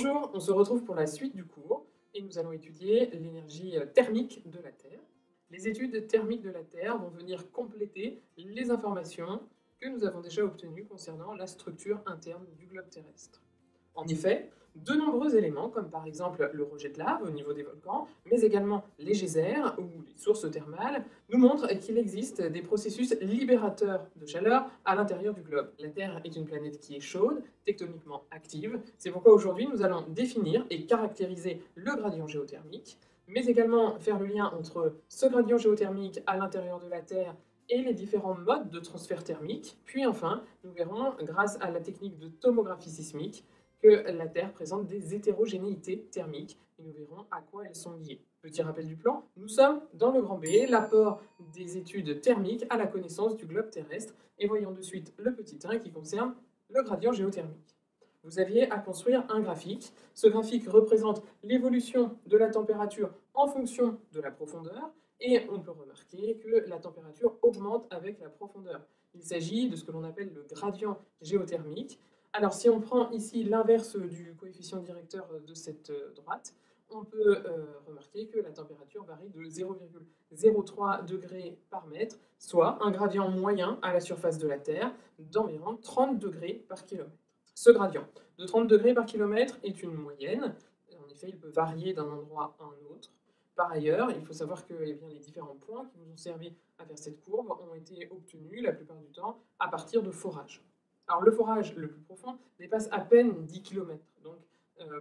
Bonjour, on se retrouve pour la suite du cours et nous allons étudier l'énergie thermique de la Terre. Les études thermiques de la Terre vont venir compléter les informations que nous avons déjà obtenues concernant la structure interne du globe terrestre. En effet, de nombreux éléments, comme par exemple le rejet de lave au niveau des volcans, mais également les geysers ou les sources thermales, nous montrent qu'il existe des processus libérateurs de chaleur à l'intérieur du globe. La Terre est une planète qui est chaude, tectoniquement active. C'est pourquoi aujourd'hui nous allons définir et caractériser le gradient géothermique, mais également faire le lien entre ce gradient géothermique à l'intérieur de la Terre et les différents modes de transfert thermique. Puis enfin, nous verrons, grâce à la technique de tomographie sismique, que la Terre présente des hétérogénéités thermiques et nous verrons à quoi elles sont liées. Petit rappel du plan, nous sommes dans le grand B, l'apport des études thermiques à la connaissance du globe terrestre, et voyons de suite le petit 1 qui concerne le gradient géothermique. Vous aviez à construire un graphique. Ce graphique représente l'évolution de la température en fonction de la profondeur, et on peut remarquer que la température augmente avec la profondeur. Il s'agit de ce que l'on appelle le gradient géothermique. Alors, si on prend ici l'inverse du coefficient directeur de cette droite, on peut remarquer que la température varie de 0,03 degrés par mètre, soit un gradient moyen à la surface de la Terre d'environ 30 degrés par kilomètre. Ce gradient de 30 degrés par kilomètre est une moyenne. En effet, il peut varier d'un endroit à un autre. Par ailleurs, il faut savoir que les différents points qui nous ont servi à faire cette courbe ont été obtenus la plupart du temps à partir de forages. Alors le forage le plus profond dépasse à peine 10 km. Donc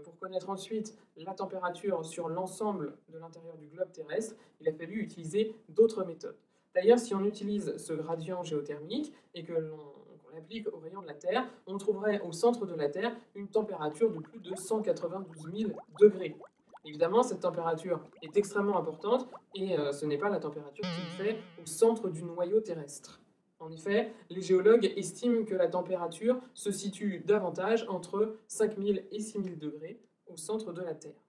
pour connaître ensuite la température sur l'ensemble de l'intérieur du globe terrestre, il a fallu utiliser d'autres méthodes. D'ailleurs, si on utilise ce gradient géothermique et que l'on l'applique au rayon de la Terre, on trouverait au centre de la Terre une température de plus de 192 000 degrés. Évidemment, cette température est extrêmement importante et ce n'est pas la température qu'il fait au centre du noyau terrestre. En effet, les géologues estiment que la température se situe davantage entre 5000 et 6000 degrés au centre de la Terre.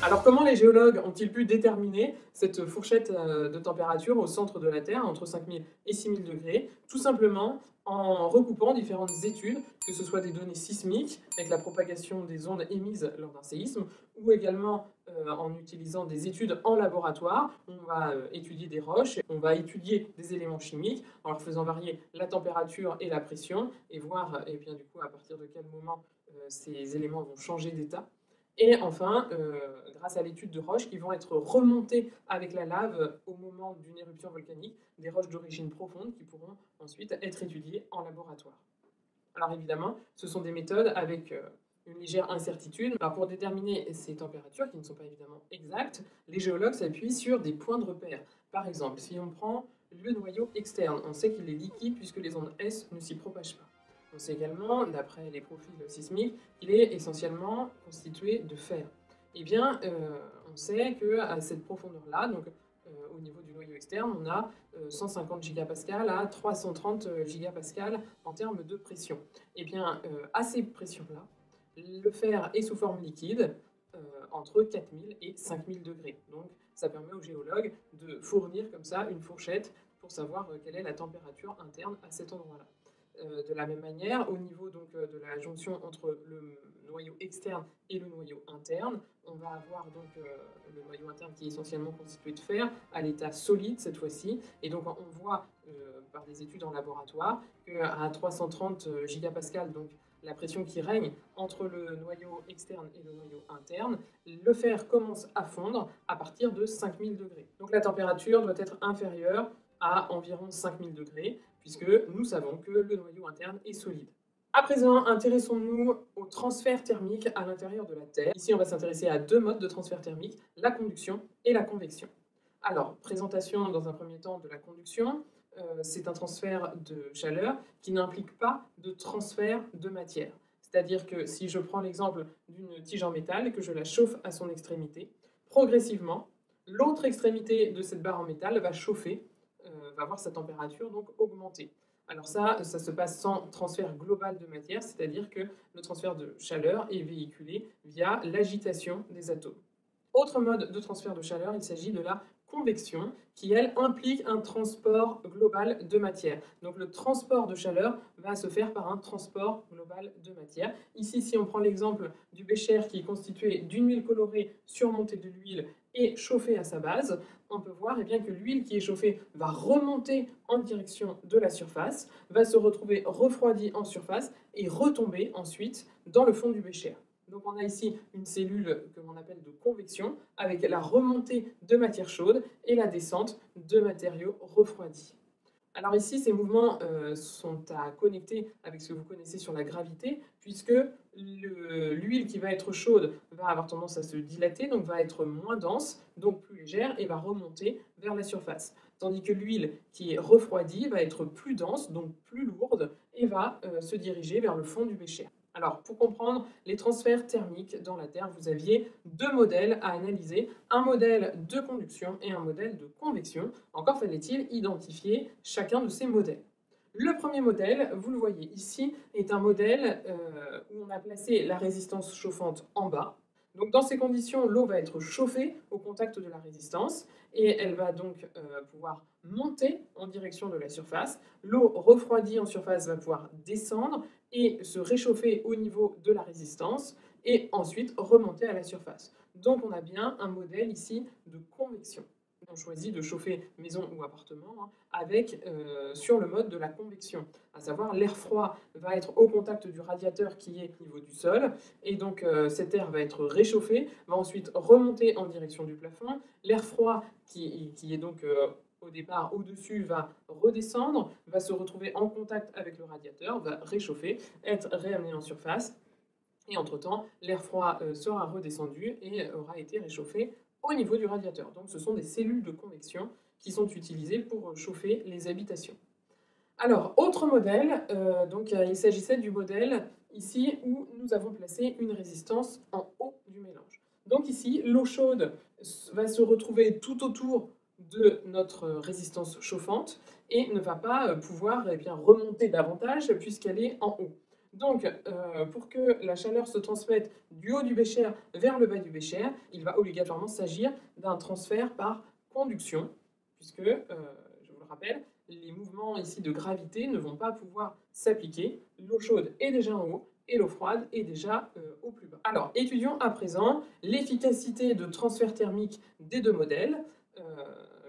Alors comment les géologues ont-ils pu déterminer cette fourchette de température au centre de la Terre, entre 5000 et 6000 degrés? Tout simplement en recoupant différentes études, que ce soit des données sismiques, avec la propagation des ondes émises lors d'un séisme, ou également en utilisant des études en laboratoire. On va étudier des roches, on va étudier des éléments chimiques, en leur faisant varier la température et la pression, et voir et bien, du coup, à partir de quel moment ces éléments vont changer d'état. Et enfin, grâce à l'étude de roches qui vont être remontées avec la lave au moment d'une éruption volcanique, des roches d'origine profonde qui pourront ensuite être étudiées en laboratoire. Alors évidemment, ce sont des méthodes avec une légère incertitude. Alors pour déterminer ces températures, qui ne sont pas évidemment exactes, les géologues s'appuient sur des points de repère. Par exemple, si on prend le noyau externe, on sait qu'il est liquide puisque les ondes S ne s'y propagent pas. On sait également, d'après les profils sismiques, qu'il est essentiellement constitué de fer. Eh bien, on sait qu'à cette profondeur-là, donc au niveau du noyau externe, on a 150 gigapascales à 330 gigapascales en termes de pression. Eh bien, à ces pressions-là, le fer est sous forme liquide entre 4000 et 5000 degrés. Donc, ça permet aux géologues de fournir comme ça une fourchette pour savoir quelle est la température interne à cet endroit-là. De la même manière, au niveau donc, de la jonction entre le noyau externe et le noyau interne, on va avoir donc le noyau interne qui est essentiellement constitué de fer à l'état solide cette fois-ci. Et donc on voit par des études en laboratoire qu'à 330 gigapascales, donc la pression qui règne entre le noyau externe et le noyau interne, le fer commence à fondre à partir de 5000 degrés. Donc la température doit être inférieure à environ 5000 degrés, puisque nous savons que le noyau interne est solide. À présent, intéressons-nous au transfert thermique à l'intérieur de la Terre. Ici, on va s'intéresser à deux modes de transfert thermique, la conduction et la convection. Alors, présentation dans un premier temps de la conduction. C'est un transfert de chaleur qui n'implique pas de transfert de matière. C'est-à-dire que si je prends l'exemple d'une tige en métal et que je la chauffe à son extrémité, progressivement, l'autre extrémité de cette barre en métal va chauffer, va voir sa température donc augmenter. Alors ça se passe sans transfert global de matière, c'est-à-dire que le transfert de chaleur est véhiculé via l'agitation des atomes. Autre mode de transfert de chaleur, il s'agit de la convection qui, elle, implique un transport global de matière. Donc le transport de chaleur va se faire par un transport global de matière. Ici, si on prend l'exemple du bécher qui est constitué d'une huile colorée surmontée de l'huile et chauffée à sa base, on peut voir eh bien, que l'huile qui est chauffée va remonter en direction de la surface, va se retrouver refroidie en surface et retomber ensuite dans le fond du bécher. Donc on a ici une cellule que l'on appelle de convection avec la remontée de matière chaude et la descente de matériaux refroidis. Alors ici, ces mouvements sont à connecter avec ce que vous connaissez sur la gravité, puisque l'huile qui va être chaude va avoir tendance à se dilater, donc va être moins dense, donc plus légère, et va remonter vers la surface. Tandis que l'huile qui est refroidie va être plus dense, donc plus lourde, et va se diriger vers le fond du bécher. Alors, pour comprendre les transferts thermiques dans la Terre, vous aviez deux modèles à analyser, un modèle de conduction et un modèle de convection. Encore fallait-il identifier chacun de ces modèles. Le premier modèle, vous le voyez ici, est un modèle où on a placé la résistance chauffante en bas. Donc dans ces conditions, l'eau va être chauffée au contact de la résistance et elle va donc pouvoir monter en direction de la surface. L'eau refroidie en surface va pouvoir descendre et se réchauffer au niveau de la résistance et ensuite remonter à la surface. Donc on a bien un modèle ici de convection. On choisit de chauffer maison ou appartement avec, sur le mode de la convection, à savoir l'air froid va être au contact du radiateur qui est au niveau du sol, et donc cet air va être réchauffé, va ensuite remonter en direction du plafond. L'air froid qui est donc au départ au-dessus va redescendre, va se retrouver en contact avec le radiateur, va réchauffer, être réamené en surface, et entre-temps, l'air froid sera redescendu et aura été réchauffé au niveau du radiateur. Donc ce sont des cellules de convection qui sont utilisées pour chauffer les habitations. Alors, autre modèle, il s'agissait du modèle ici où nous avons placé une résistance en haut du mélange. Donc ici, l'eau chaude va se retrouver tout autour de notre résistance chauffante et ne va pas pouvoir remonter davantage puisqu'elle est en haut. Donc, pour que la chaleur se transmette du haut du bécher vers le bas du bécher, il va obligatoirement s'agir d'un transfert par conduction, puisque, je vous le rappelle, les mouvements ici de gravité ne vont pas pouvoir s'appliquer. L'eau chaude est déjà en haut et l'eau froide est déjà au plus bas. Alors, étudions à présent l'efficacité de transfert thermique des deux modèles.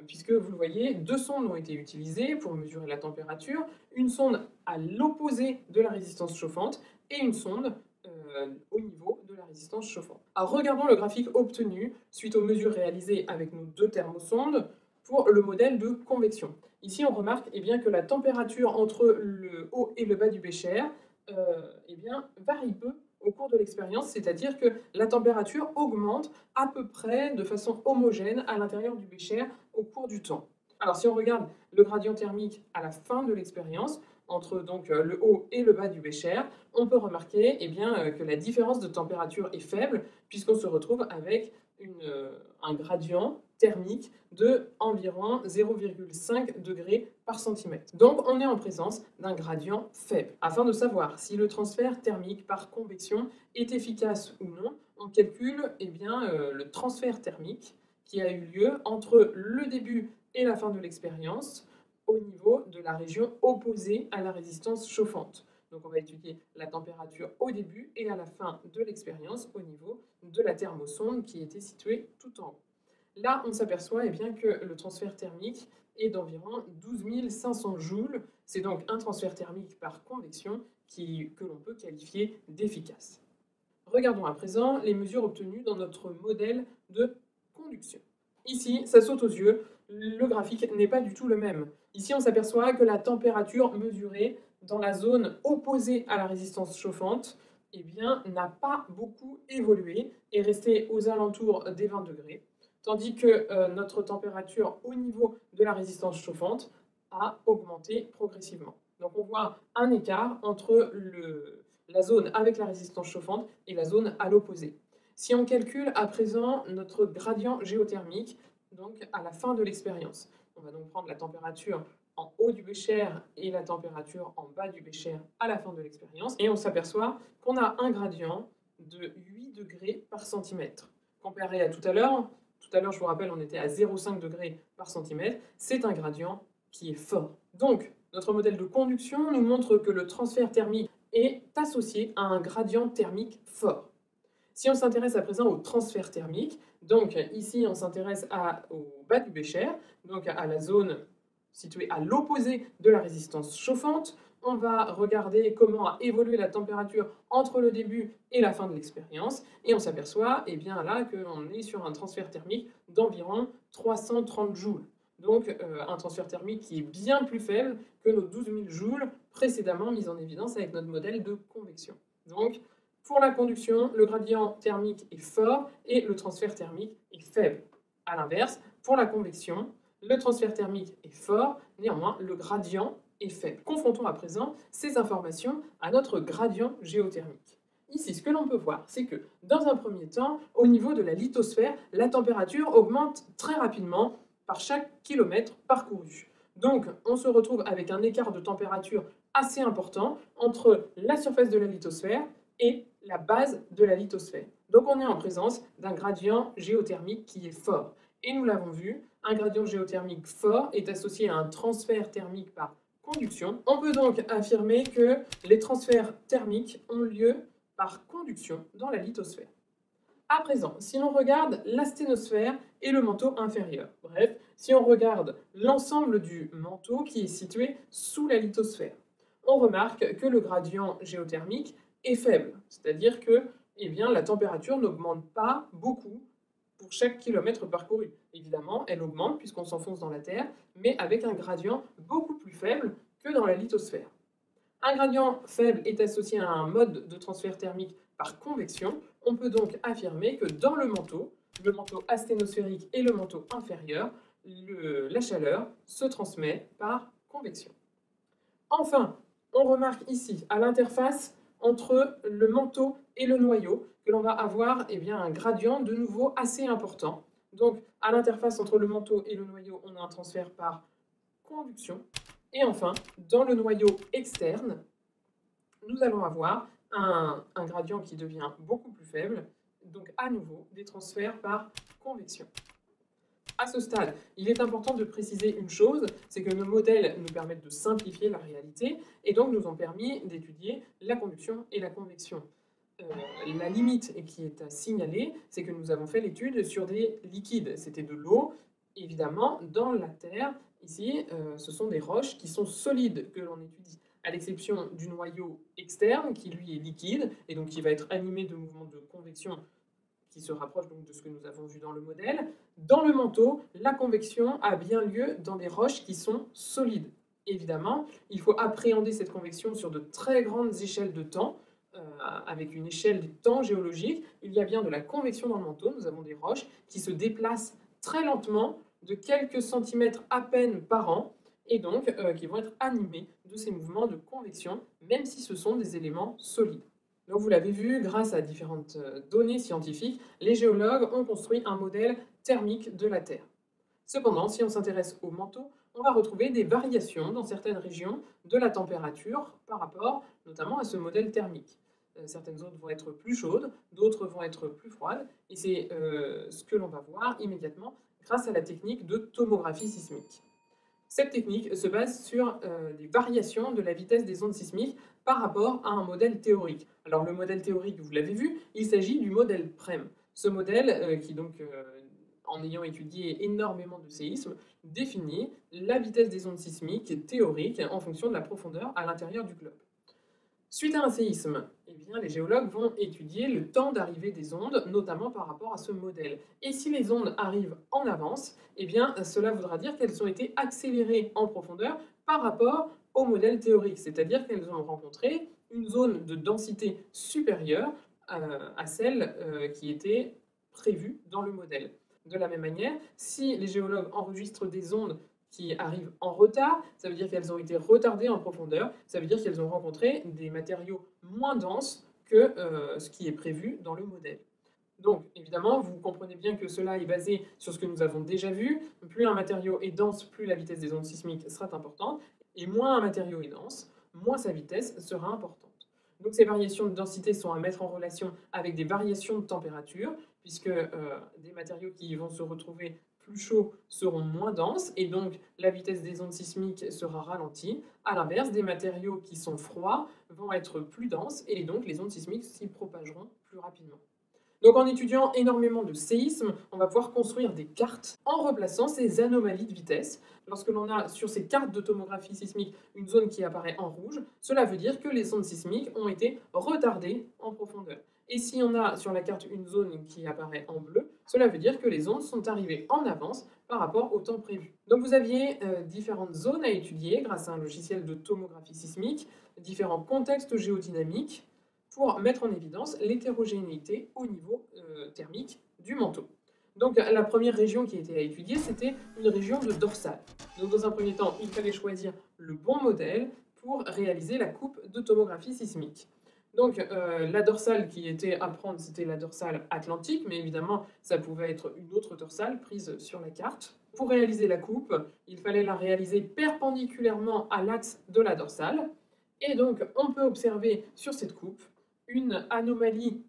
Puisque vous le voyez, deux sondes ont été utilisées pour mesurer la température, une sonde à l'opposé de la résistance chauffante et une sonde au niveau de la résistance chauffante. Alors regardons le graphique obtenu suite aux mesures réalisées avec nos deux thermosondes pour le modèle de convection. Ici, on remarque que la température entre le haut et le bas du bécher varie peu au cours de l'expérience, c'est-à-dire que la température augmente à peu près de façon homogène à l'intérieur du bécher au cours du temps. Alors si on regarde le gradient thermique à la fin de l'expérience, entre le haut et le bas du bécher, on peut remarquer que la différence de température est faible puisqu'on se retrouve avec un gradient thermique de environ 0,5 degrés par centimètre. Donc on est en présence d'un gradient faible. Afin de savoir si le transfert thermique par convection est efficace ou non, on calcule le transfert thermique qui a eu lieu entre le début et la fin de l'expérience au niveau de la région opposée à la résistance chauffante. Donc on va étudier la température au début et à la fin de l'expérience au niveau de la thermosonde qui était située tout en haut. Là, on s'aperçoit que le transfert thermique est d'environ 12 500 joules. C'est donc un transfert thermique par convection que l'on peut qualifier d'efficace. Regardons à présent les mesures obtenues dans notre modèle de conduction. Ici, ça saute aux yeux, le graphique n'est pas du tout le même. Ici, on s'aperçoit que la température mesurée dans la zone opposée à la résistance chauffante n'a pas beaucoup évolué et est restée aux alentours des 20 degrés, tandis que notre température au niveau de la résistance chauffante a augmenté progressivement. Donc on voit un écart entre la zone avec la résistance chauffante et la zone à l'opposé. Si on calcule à présent notre gradient géothermique, donc à la fin de l'expérience, on va donc prendre la température en haut du bécher et la température en bas du bécher à la fin de l'expérience, et on s'aperçoit qu'on a un gradient de 8 degrés par centimètre. Comparé à tout à l'heure Tout à l'heure, je vous rappelle, on était à 0,5 degrés par centimètre. C'est un gradient qui est fort. Donc, notre modèle de conduction nous montre que le transfert thermique est associé à un gradient thermique fort. Si on s'intéresse à présent au transfert thermique, donc ici on s'intéresse au bas du bécher, donc à la zone située à l'opposé de la résistance chauffante. On va regarder comment a évolué la température entre le début et la fin de l'expérience, et on s'aperçoit bien là qu'on est sur un transfert thermique d'environ 330 joules. Donc un transfert thermique qui est bien plus faible que nos 12 000 joules précédemment mis en évidence avec notre modèle de convection. Donc pour la conduction, le gradient thermique est fort et le transfert thermique est faible. A l'inverse, pour la convection, le transfert thermique est fort, néanmoins le gradient est faible. Confrontons à présent ces informations à notre gradient géothermique. Ici, ce que l'on peut voir, c'est que dans un premier temps, au niveau de la lithosphère, la température augmente très rapidement par chaque kilomètre parcouru. Donc, on se retrouve avec un écart de température assez important entre la surface de la lithosphère et la base de la lithosphère. Donc on est en présence d'un gradient géothermique qui est fort. Et nous l'avons vu, un gradient géothermique fort est associé à un transfert thermique par conduction. On peut donc affirmer que les transferts thermiques ont lieu par conduction dans la lithosphère. À présent, si l'on regarde l'asténosphère et le manteau inférieur, bref, si on regarde l'ensemble du manteau qui est situé sous la lithosphère, on remarque que le gradient géothermique est faible, c'est-à-dire que la température n'augmente pas beaucoup pour chaque kilomètre parcouru. Évidemment, elle augmente puisqu'on s'enfonce dans la Terre, mais avec un gradient beaucoup plus faible que dans la lithosphère. Un gradient faible est associé à un mode de transfert thermique par convection. On peut donc affirmer que dans le manteau asténosphérique et le manteau inférieur, la chaleur se transmet par convection. Enfin, on remarque ici, à l'interface entre le manteau et le noyau, que l'on va avoir un gradient de nouveau assez important. Donc, à l'interface entre le manteau et le noyau, on a un transfert par conduction. Et enfin, dans le noyau externe, nous allons avoir un gradient qui devient beaucoup plus faible, donc à nouveau des transferts par convection. À ce stade, il est important de préciser une chose, c'est que nos modèles nous permettent de simplifier la réalité et donc nous ont permis d'étudier la conduction et la convection. La limite qui est à signaler, c'est que nous avons fait l'étude sur des liquides, c'était de l'eau. Évidemment, dans la Terre, ici, ce sont des roches qui sont solides que l'on étudie, à l'exception du noyau externe qui lui est liquide et donc qui va être animé de mouvements de convection qui se rapproche donc de ce que nous avons vu dans le modèle. Dans le manteau, la convection a bien lieu dans des roches qui sont solides. Évidemment, il faut appréhender cette convection sur de très grandes échelles de temps, avec une échelle de temps géologique. Il y a bien de la convection dans le manteau. Nous avons des roches qui se déplacent très lentement, de quelques centimètres à peine par an, et donc qui vont être animées de ces mouvements de convection, même si ce sont des éléments solides. Donc vous l'avez vu, grâce à différentes données scientifiques, les géologues ont construit un modèle thermique de la Terre. Cependant, si on s'intéresse au manteau, on va retrouver des variations dans certaines régions de la température par rapport notamment à ce modèle thermique. Certaines zones vont être plus chaudes, d'autres vont être plus froides, et c'est ce que l'on va voir immédiatement grâce à la technique de tomographie sismique. Cette technique se base sur des variations de la vitesse des ondes sismiques par rapport à un modèle théorique. Alors le modèle théorique, vous l'avez vu, il s'agit du modèle PREM. Ce modèle qui donc, en ayant étudié énormément de séismes, définit la vitesse des ondes sismiques théoriques en fonction de la profondeur à l'intérieur du globe. Suite à un séisme, les géologues vont étudier le temps d'arrivée des ondes, notamment par rapport à ce modèle. Et si les ondes arrivent en avance, cela voudra dire qu'elles ont été accélérées en profondeur par rapport au modèle théorique, c'est-à-dire qu'elles ont rencontré une zone de densité supérieure à celle qui était prévue dans le modèle. De la même manière, si les géologues enregistrent des ondes qui arrivent en retard, ça veut dire qu'elles ont été retardées en profondeur, ça veut dire qu'elles ont rencontré des matériaux moins denses que ce qui est prévu dans le modèle. Donc, évidemment, vous comprenez bien que cela est basé sur ce que nous avons déjà vu. Plus un matériau est dense, plus la vitesse des ondes sismiques sera importante, et moins un matériau est dense, moins sa vitesse sera importante. Donc ces variations de densité sont à mettre en relation avec des variations de température, puisque des matériaux qui vont se retrouver plus chauds seront moins denses, et donc la vitesse des ondes sismiques sera ralentie. A l'inverse, des matériaux qui sont froids vont être plus denses, et donc les ondes sismiques s'y propageront plus rapidement. Donc en étudiant énormément de séismes, on va pouvoir construire des cartes en replaçant ces anomalies de vitesse. Lorsque l'on a sur ces cartes de tomographie sismique une zone qui apparaît en rouge, cela veut dire que les ondes sismiques ont été retardées en profondeur. Et si on a sur la carte une zone qui apparaît en bleu, cela veut dire que les ondes sont arrivées en avance par rapport au temps prévu. Donc vous aviez différentes zones à étudier grâce à un logiciel de tomographie sismique, différents contextes géodynamiques, pour mettre en évidence l'hétérogénéité au niveau thermique du manteau. Donc la première région qui était à étudier, c'était une région de dorsale. Donc dans un premier temps, il fallait choisir le bon modèle pour réaliser la coupe de tomographie sismique. Donc la dorsale qui était à prendre, c'était la dorsale atlantique, mais évidemment, ça pouvait être une autre dorsale prise sur la carte. Pour réaliser la coupe, il fallait la réaliser perpendiculairement à l'axe de la dorsale. Et donc, on peut observer sur cette coupe une anomalie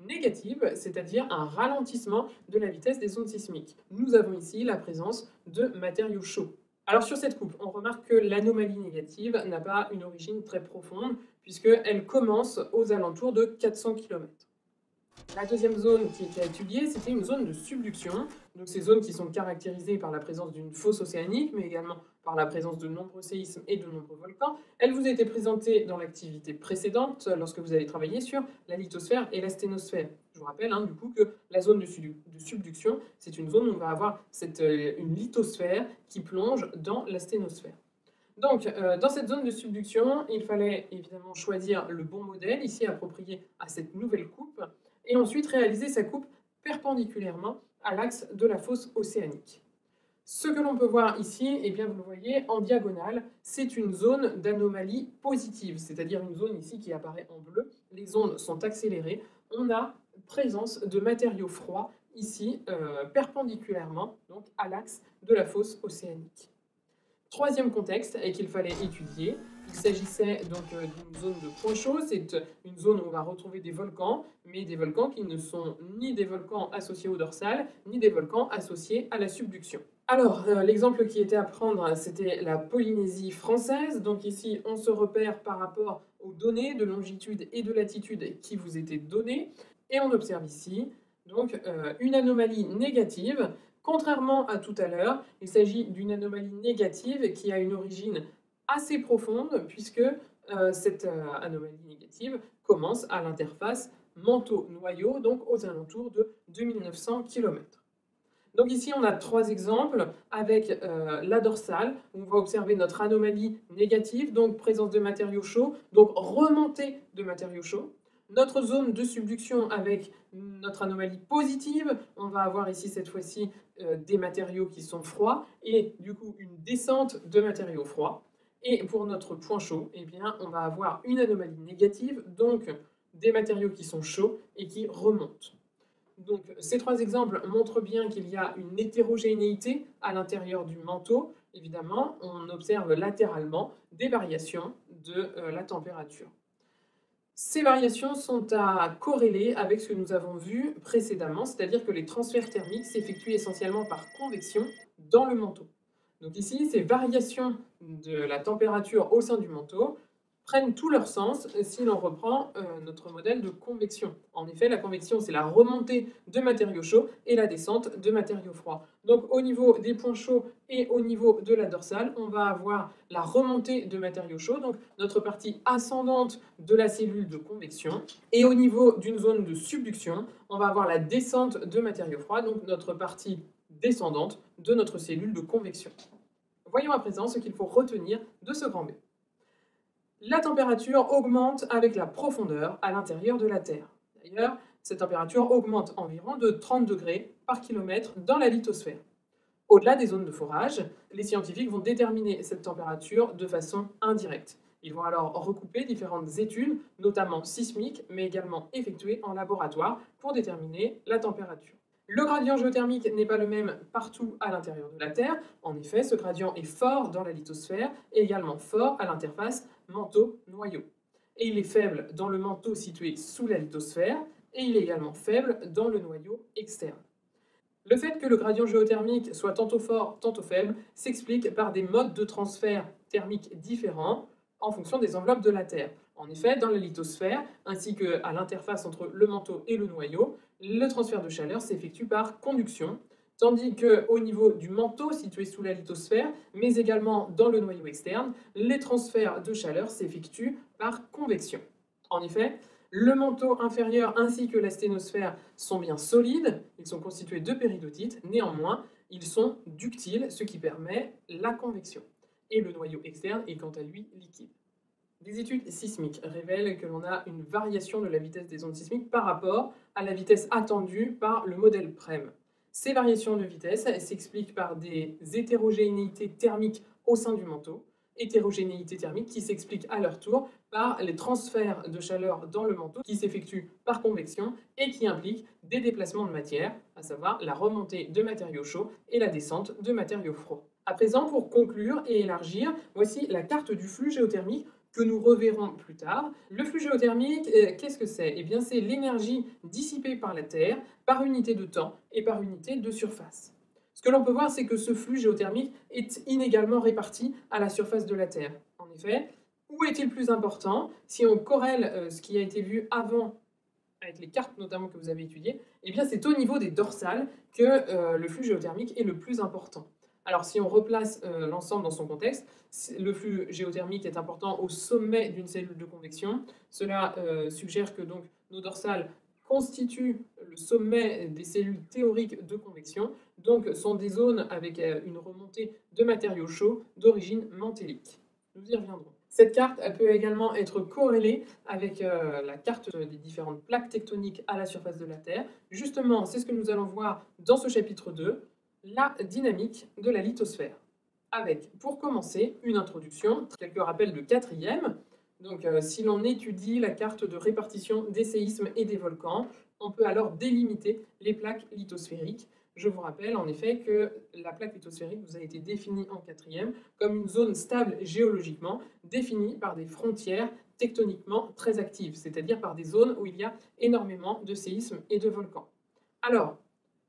négative, c'est-à-dire un ralentissement de la vitesse des ondes sismiques. Nous avons ici la présence de matériaux chauds. Alors sur cette coupe, on remarque que l'anomalie négative n'a pas une origine très profonde, puisqu'elle commence aux alentours de 400 km. La deuxième zone qui était étudiée, c'était une zone de subduction. Donc ces zones qui sont caractérisées par la présence d'une fosse océanique, mais également par la présence de nombreux séismes et de nombreux volcans. Elle vous a été présentée dans l'activité précédente, lorsque vous avez travaillé sur la lithosphère et la sténosphère. Je vous rappelle du coup que la zone de subduction, c'est une zone où on va avoir une lithosphère qui plonge dans la sténosphère. Donc, dans cette zone de subduction, il fallait évidemment choisir le bon modèle, ici approprié à cette nouvelle coupe, et ensuite réaliser sa coupe perpendiculairement à l'axe de la fosse océanique. Ce que l'on peut voir ici, eh bien vous le voyez en diagonale, c'est une zone d'anomalie positive, c'est-à-dire une zone ici qui apparaît en bleu. Les ondes sont accélérées. On a présence de matériaux froids ici perpendiculairement donc à l'axe de la fosse océanique. Troisième contexte qu'il fallait étudier, il s'agissait donc d'une zone de point chaud. C'est une zone où on va retrouver des volcans, mais des volcans qui ne sont ni des volcans associés au dorsal, ni des volcans associés à la subduction. Alors, l'exemple qui était à prendre, c'était la Polynésie française. Donc ici, on se repère par rapport aux données de longitude et de latitude qui vous étaient données. Et on observe ici donc, une anomalie négative. Contrairement à tout à l'heure, il s'agit d'une anomalie négative qui a une origine assez profonde, puisque cette anomalie négative commence à l'interface manteau-noyau, donc aux alentours de 2900 km. Donc ici, on a trois exemples avec la dorsale, où on va observer notre anomalie négative, donc présence de matériaux chauds, donc remontée de matériaux chauds. Notre zone de subduction avec notre anomalie positive, on va avoir ici cette fois-ci des matériaux qui sont froids et du coup une descente de matériaux froids. Et pour notre point chaud, eh bien, on va avoir une anomalie négative, donc des matériaux qui sont chauds et qui remontent. Donc ces trois exemples montrent bien qu'il y a une hétérogénéité à l'intérieur du manteau. Évidemment, on observe latéralement des variations de la température. Ces variations sont à corréler avec ce que nous avons vu précédemment, c'est-à-dire que les transferts thermiques s'effectuent essentiellement par convection dans le manteau. Donc ici, ces variations de la température au sein du manteau prennent tout leur sens si l'on reprend notre modèle de convection. En effet, la convection, c'est la remontée de matériaux chauds et la descente de matériaux froids. Donc au niveau des points chauds et au niveau de la dorsale, on va avoir la remontée de matériaux chauds, donc notre partie ascendante de la cellule de convection. Et au niveau d'une zone de subduction, on va avoir la descente de matériaux froids, donc notre partie descendante de notre cellule de convection. Voyons à présent ce qu'il faut retenir de ce grand B. La température augmente avec la profondeur à l'intérieur de la Terre. D'ailleurs, cette température augmente environ de 30 degrés par kilomètre dans la lithosphère. Au-delà des zones de forage, les scientifiques vont déterminer cette température de façon indirecte. Ils vont alors recouper différentes études, notamment sismiques, mais également effectuées en laboratoire pour déterminer la température. Le gradient géothermique n'est pas le même partout à l'intérieur de la Terre. En effet, ce gradient est fort dans la lithosphère et également fort à l'interface manteau-noyau. et il est faible dans le manteau situé sous la lithosphère, et il est également faible dans le noyau externe. Le fait que le gradient géothermique soit tantôt fort, tantôt faible, s'explique par des modes de transfert thermique différents en fonction des enveloppes de la Terre. En effet, dans la lithosphère, ainsi qu'à l'interface entre le manteau et le noyau, le transfert de chaleur s'effectue par conduction, tandis qu'au niveau du manteau situé sous la lithosphère, mais également dans le noyau externe, les transferts de chaleur s'effectuent par convection. En effet, le manteau inférieur ainsi que la sténosphère sont bien solides, ils sont constitués de péridotites, néanmoins, ils sont ductiles, ce qui permet la convection. Et le noyau externe est quant à lui liquide. Des études sismiques révèlent que l'on a une variation de la vitesse des ondes sismiques par rapport à la vitesse attendue par le modèle PREM. Ces variations de vitesse s'expliquent par des hétérogénéités thermiques au sein du manteau, hétérogénéité thermique qui s'explique à leur tour par les transferts de chaleur dans le manteau qui s'effectuent par convection et qui impliquent des déplacements de matière, à savoir la remontée de matériaux chauds et la descente de matériaux froids. À présent, pour conclure et élargir, voici la carte du flux géothermique que nous reverrons plus tard. Le flux géothermique, qu'est-ce que c'est? Eh bien, c'est l'énergie dissipée par la Terre par unité de temps et par unité de surface. Ce que l'on peut voir, c'est que ce flux géothermique est inégalement réparti à la surface de la Terre. En effet, où est-il plus important? Si on corrèle ce qui a été vu avant, avec les cartes notamment que vous avez étudiées, eh bien c'est au niveau des dorsales que le flux géothermique est le plus important. Alors si on replace l'ensemble dans son contexte, le flux géothermique est important au sommet d'une cellule de convection. Cela suggère que donc nos dorsales constituent le sommet des cellules théoriques de convection, donc sont des zones avec une remontée de matériaux chauds d'origine mantélique. Nous y reviendrons. Cette carte elle peut également être corrélée avec la carte des différentes plaques tectoniques à la surface de la Terre. Justement, c'est ce que nous allons voir dans ce chapitre 2, la dynamique de la lithosphère. Avec, pour commencer, une introduction, quelques rappels de quatrième. Donc, si l'on étudie la carte de répartition des séismes et des volcans, on peut alors délimiter les plaques lithosphériques. Je vous rappelle en effet que la plaque lithosphérique vous a été définie en quatrième comme une zone stable géologiquement, définie par des frontières tectoniquement très actives, c'est-à-dire par des zones où il y a énormément de séismes et de volcans. Alors,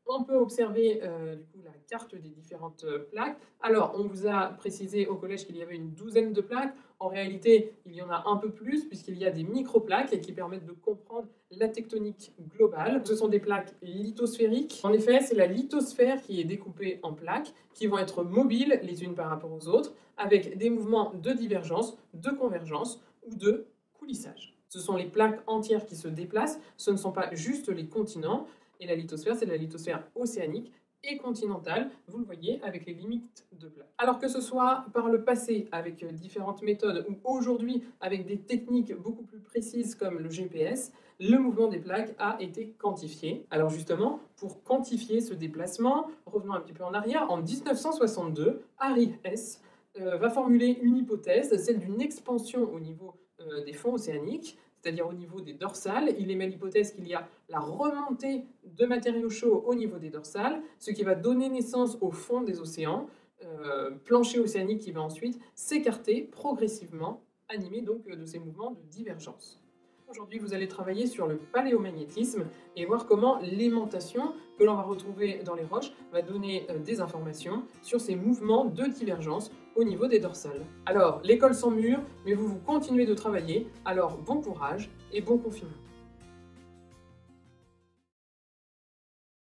on peut observer du coup, la carte des différentes plaques. Alors, on vous a précisé au collège qu'il y avait une douzaine de plaques. En réalité, il y en a un peu plus, puisqu'il y a des micro-plaques qui permettent de comprendre la tectonique globale. Ce sont des plaques lithosphériques. En effet, c'est la lithosphère qui est découpée en plaques, qui vont être mobiles les unes par rapport aux autres, avec des mouvements de divergence, de convergence ou de coulissage. Ce sont les plaques entières qui se déplacent, ce ne sont pas juste les continents. Et la lithosphère, c'est la lithosphère océanique et continentale, vous le voyez, avec les limites de plaques. Alors que ce soit par le passé avec différentes méthodes ou aujourd'hui avec des techniques beaucoup plus précises comme le GPS, le mouvement des plaques a été quantifié. Alors justement, pour quantifier ce déplacement, revenons un petit peu en arrière, en 1962, Harry Hess va formuler une hypothèse, celle d'une expansion au niveau des fonds océaniques, c'est-à-dire au niveau des dorsales. Il émet l'hypothèse qu'il y a la remontée de matériaux chauds au niveau des dorsales, ce qui va donner naissance au fond des océans, plancher océanique qui va ensuite s'écarter progressivement, animé donc de ces mouvements de divergence. Aujourd'hui, vous allez travailler sur le paléomagnétisme et voir comment l'aimantation que l'on va retrouver dans les roches va donner des informations sur ces mouvements de divergence au niveau des dorsales. Alors, l'école sans mur, mais vous continuez de travailler, alors bon courage et bon confinement.